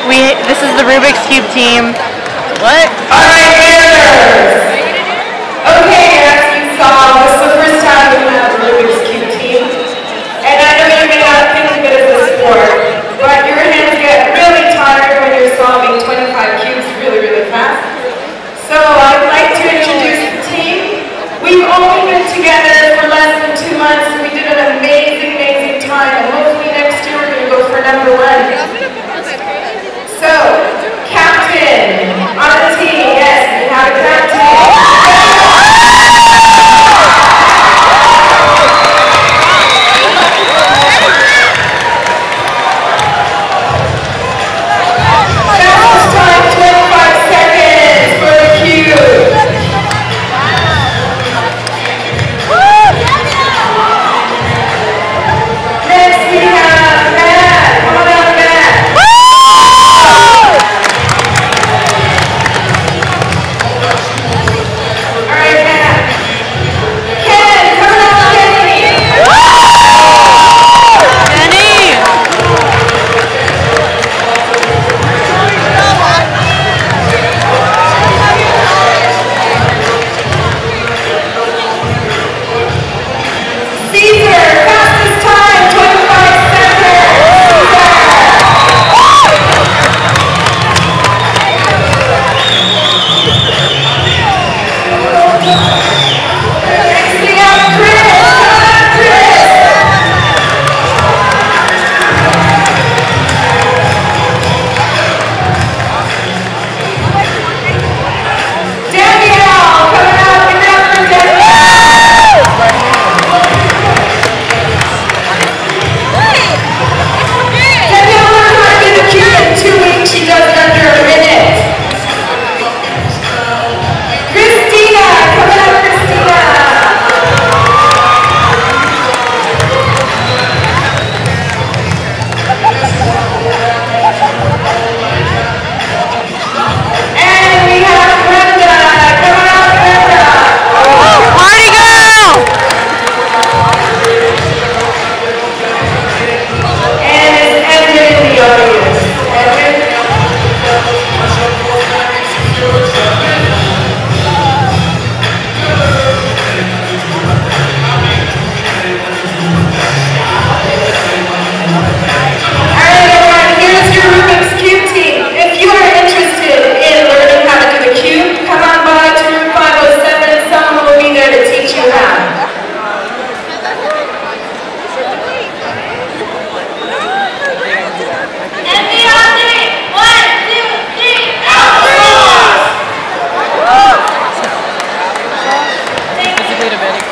This is the Rubik's Cube team. What? Alright, answers! Okay, as you saw, this is the first time we have the Rubik's Cube team. And I know you may not think of it as a sport, but your hands get really tired when you're solving 25 cubes really, really fast. So I'd like to introduce the team. We've only been together for less than 2 months, and we did an amazing, amazing time. And hopefully next year we're going to go for number 1. So, captain on the team, yes, we have a captain. Fastest time, 25 seconds for the cube. Next we have Matt. Come on out, Matt. Wait a minute.